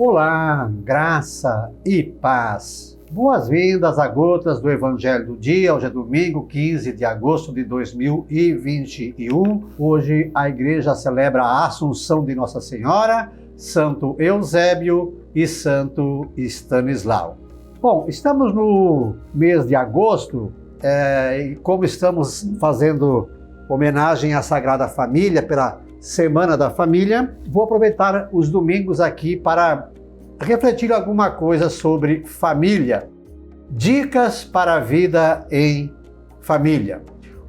Olá, graça e paz. Boas-vindas a Gotas do Evangelho do Dia. Hoje é domingo, 15 de agosto de 2021. Hoje a igreja celebra a Assunção de Nossa Senhora, Santo Eusébio e Santo Stanislau. Bom, estamos no mês de agosto e como estamos fazendo homenagem à Sagrada Família pela Semana da Família, vou aproveitar os domingos aqui para refletir alguma coisa sobre família. Dicas para a vida em família.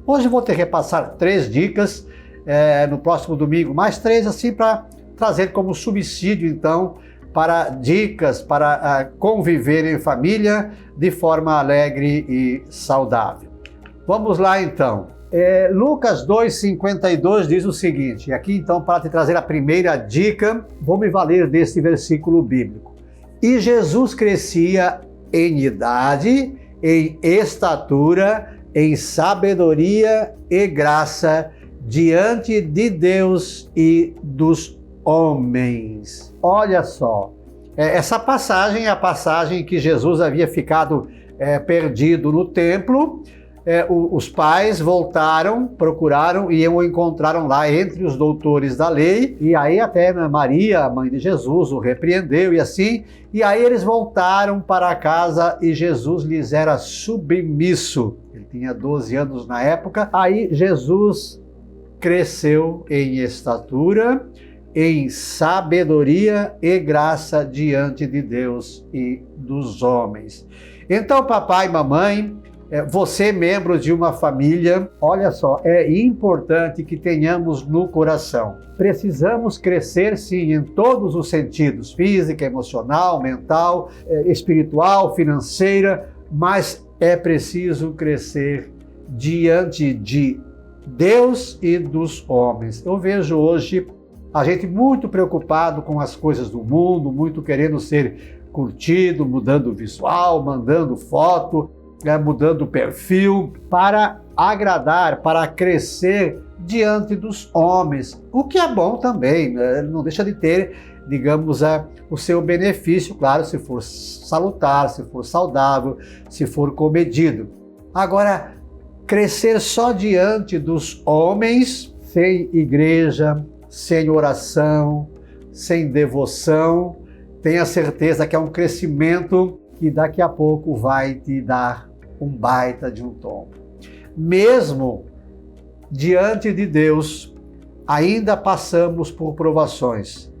Hoje vou ter que repassar 3 dicas, no próximo domingo mais 3, assim para trazer como subsídio então para dicas para conviver em família de forma alegre e saudável. Vamos lá então. Lucas 2,52 diz o seguinte, e aqui então para te trazer a primeira dica, vou me valer desse versículo bíblico. E Jesus crescia em idade, em estatura, em sabedoria e graça diante de Deus e dos homens. Olha só, essa passagem é a passagem que Jesus havia ficado perdido no templo. Os pais voltaram, procuraram e o encontraram lá entre os doutores da lei, e aí até Maria, a mãe de Jesus, o repreendeu e assim, e aí eles voltaram para casa e Jesus lhes era submisso. Ele tinha 12 anos na época. Aí Jesus cresceu em estatura, em sabedoria e graça diante de Deus e dos homens. Então, papai e mamãe, você, membro de uma família, olha só, é importante que tenhamos no coração. Precisamos crescer, sim, em todos os sentidos, física, emocional, mental, espiritual, financeira, mas é preciso crescer diante de Deus e dos homens. Eu vejo hoje a gente muito preocupado com as coisas do mundo, muito querendo ser curtido, mudando o visual, mandando foto, mudando o perfil, para agradar, para crescer diante dos homens, o que é bom também, não deixa de ter, digamos, o seu benefício, claro, se for salutar, se for saudável, se for comedido. Agora, crescer só diante dos homens, sem igreja, sem oração, sem devoção, tenha certeza que é um crescimento que daqui a pouco vai te dar um baita de um tombo. Mesmo diante de Deus, ainda passamos por provações.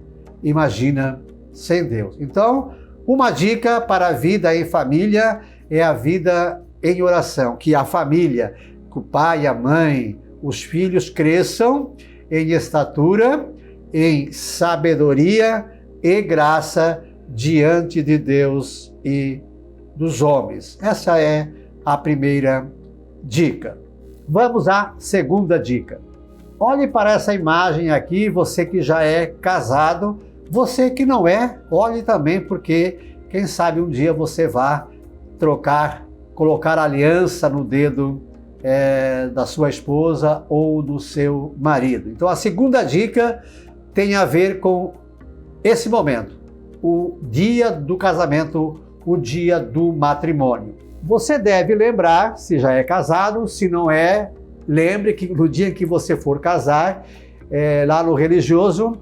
Imagina sem Deus. Então, uma dica para a vida em família é a vida em oração. Que a família, que o pai, a mãe, os filhos cresçam em estatura, em sabedoria e graça diante de Deus e dos homens. Essa é a primeira dica. Vamos à segunda dica. Olhe para essa imagem aqui, você que já é casado, você que não é, olhe também, porque quem sabe um dia você vá colocar aliança no dedo da sua esposa ou do seu marido. Então a segunda dica tem a ver com esse momento, o dia do casamento, o dia do matrimônio. Você deve lembrar, se já é casado, se não é, lembre que no dia em que você for casar, lá no religioso,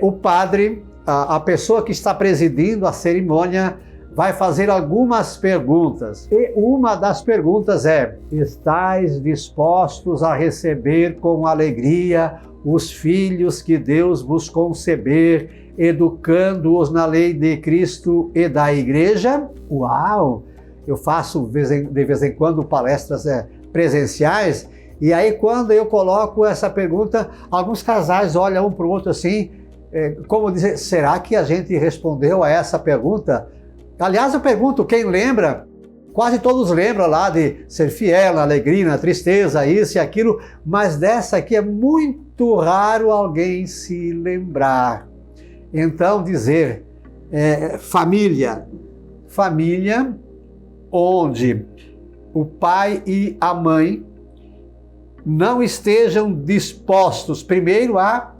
o padre, a pessoa que está presidindo a cerimônia, vai fazer algumas perguntas. E uma das perguntas é: estais dispostos a receber com alegria os filhos que Deus vos conceber, educando-os na lei de Cristo e da Igreja? Uau! Eu faço de vez em quando palestras presenciais, e aí quando eu coloco essa pergunta, alguns casais olham um para o outro assim, como dizer, será que a gente respondeu a essa pergunta? Aliás, eu pergunto, quem lembra? Quase todos lembram lá de ser fiel na alegria, na tristeza, isso e aquilo, mas dessa aqui é muito raro alguém se lembrar. Então dizer, família onde o pai e a mãe não estejam dispostos, primeiro, a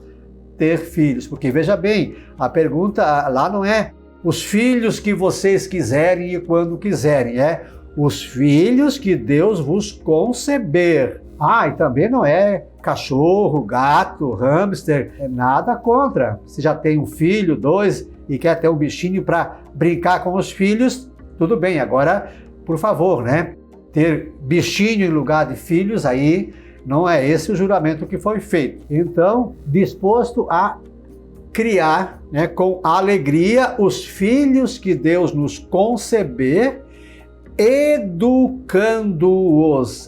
ter filhos. Porque veja bem, a pergunta lá não é os filhos que vocês quiserem e quando quiserem, é os filhos que Deus vos conceber. E também não é cachorro, gato, hamster, nada contra. Se já tem um filho, 2 e quer ter um bichinho para brincar com os filhos, tudo bem. Agora, por favor, né? Ter bichinho em lugar de filhos, aí não é esse o juramento que foi feito. Então, disposto a criar, né, com alegria os filhos que Deus nos conceber, educando-os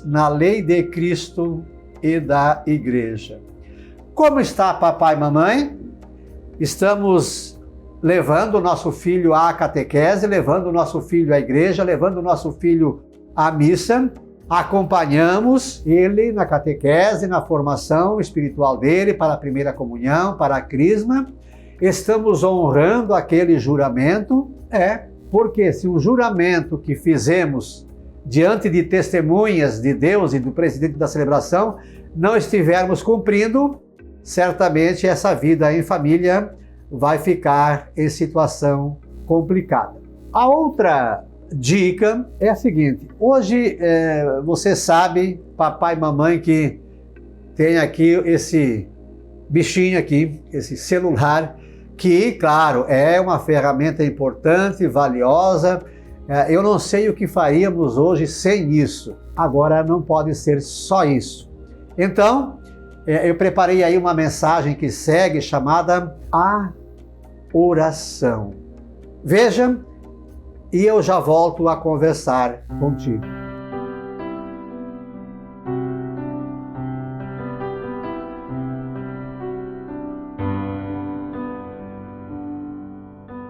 na lei de Cristo e da Igreja. Como está papai e mamãe? Estamos levando o nosso filho à catequese, levando o nosso filho à igreja, levando o nosso filho à missa, acompanhamos ele na catequese, na formação espiritual dele, para a primeira comunhão, para a crisma. Estamos honrando aquele juramento, porque se o juramento que fizemos diante de testemunhas de Deus e do presidente da celebração não estivermos cumprindo, certamente essa vida em família vai ficar em situação complicada. A outra dica é a seguinte: hoje você sabe, papai e mamãe, que tem aqui esse bichinho aqui, esse celular, que, claro, é uma ferramenta importante, valiosa. Eu não sei o que faríamos hoje sem isso. Agora não pode ser só isso. Então, eu preparei aí uma mensagem que segue, chamada A Oração. Veja, e eu já volto a conversar contigo.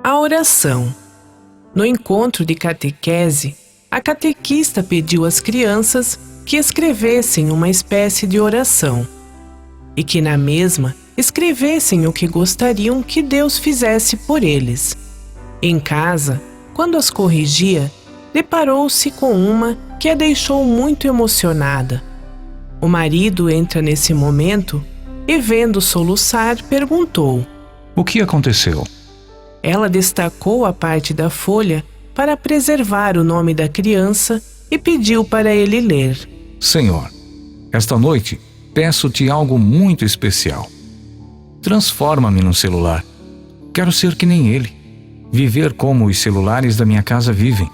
A oração. No encontro de catequese, a catequista pediu às crianças que escrevessem uma espécie de oração e que na mesma escrevessem o que gostariam que Deus fizesse por eles. Em casa, quando as corrigia, deparou-se com uma que a deixou muito emocionada. O marido entra nesse momento e, vendo soluçar, perguntou: "O que aconteceu?" Ela destacou a parte da folha para preservar o nome da criança e pediu para ele ler. "Senhor, esta noite peço-te algo muito especial. Transforma-me num celular. Quero ser que nem ele. Viver como os celulares da minha casa vivem.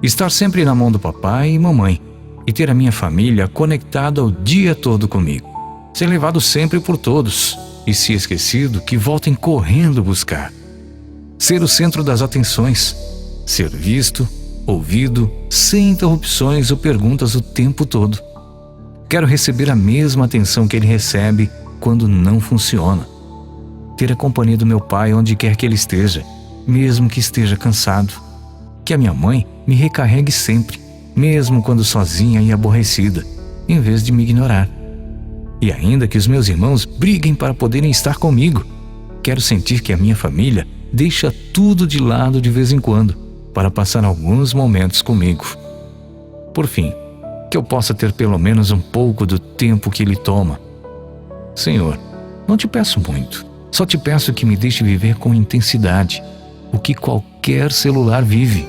Estar sempre na mão do papai e mamãe. E ter a minha família conectada o dia todo comigo. Ser levado sempre por todos. E se esquecido, que voltem correndo buscar. Ser o centro das atenções. Ser visto, ouvido, sem interrupções ou perguntas o tempo todo. Quero receber a mesma atenção que ele recebe quando não funciona. Ter a companhia do meu pai onde quer que ele esteja, mesmo que esteja cansado. Que a minha mãe me recarregue sempre, mesmo quando sozinha e aborrecida, em vez de me ignorar. E ainda que os meus irmãos briguem para poderem estar comigo. Quero sentir que a minha família deixa tudo de lado de vez em quando, para passar alguns momentos comigo. Por fim, que eu possa ter pelo menos um pouco do tempo que ele toma. Senhor, não te peço muito, só te peço que me deixe viver com intensidade o que qualquer celular vive."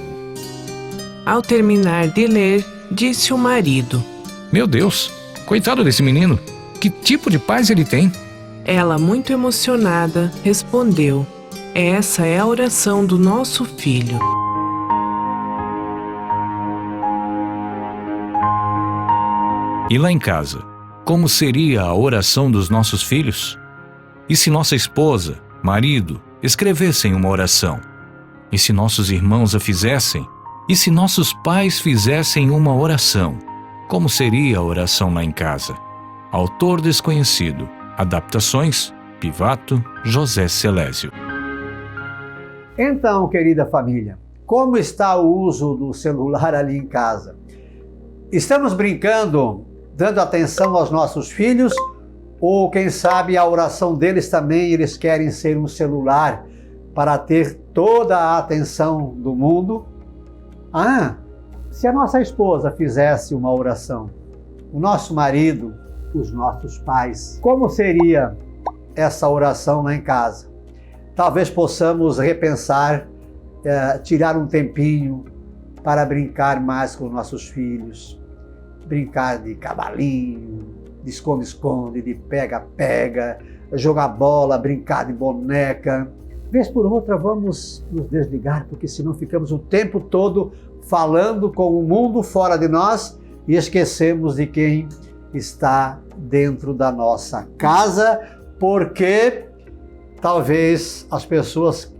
Ao terminar de ler, disse o marido: "Meu Deus, coitado desse menino, que tipo de paz ele tem?" Ela, muito emocionada, respondeu: "Essa é a oração do nosso filho." E lá em casa, como seria a oração dos nossos filhos? E se nossa esposa, marido, escrevessem uma oração? E se nossos irmãos a fizessem? E se nossos pais fizessem uma oração? Como seria a oração lá em casa? Autor desconhecido. Adaptações, Pivato, José Celésio. Então, querida família, como está o uso do celular ali em casa? Estamos brincando, dando atenção aos nossos filhos? Ou, quem sabe, a oração deles também, eles querem ser um celular para ter toda a atenção do mundo? Se a nossa esposa fizesse uma oração, o nosso marido, os nossos pais, como seria essa oração lá em casa. Talvez possamos repensar, tirar um tempinho para brincar mais com nossos filhos, brincar de cavalinho, de esconde-esconde, de pega-pega, jogar bola, brincar de boneca. Vez por outra vamos nos desligar, porque senão ficamos o tempo todo falando com o mundo fora de nós e esquecemos de quem está dentro da nossa casa, porque talvez as pessoas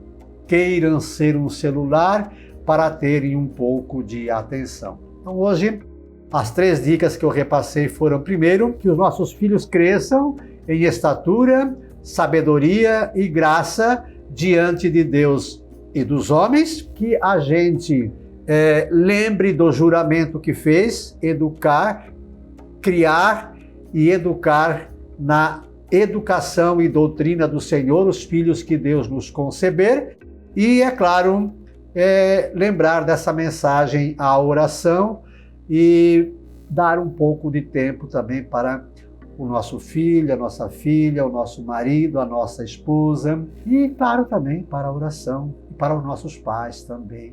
queiram ser um celular para terem um pouco de atenção. Então hoje, as 3 dicas que eu repassei foram: primeiro, que os nossos filhos cresçam em estatura, sabedoria e graça diante de Deus e dos homens, que a gente lembre do juramento que fez, educar, criar e educar na educação e doutrina do Senhor os filhos que Deus nos conceber, e, é claro, lembrar dessa mensagem, a oração, e dar um pouco de tempo também para o nosso filho, a nossa filha, o nosso marido, a nossa esposa, e, claro, também para a oração, e para os nossos pais também.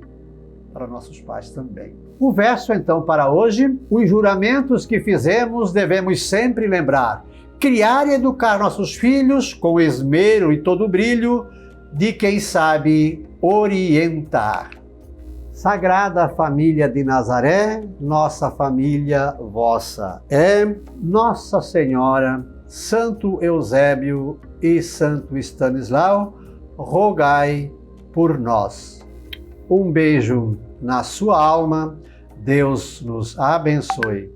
O verso, então, para hoje: os juramentos que fizemos devemos sempre lembrar, criar e educar nossos filhos com esmero e todo brilho de quem sabe orientar. Sagrada Família de Nazaré, nossa família vossa é. Nossa Senhora, Santo Eusébio e Santo Stanislau, rogai por nós. Um beijo na sua alma, Deus nos abençoe.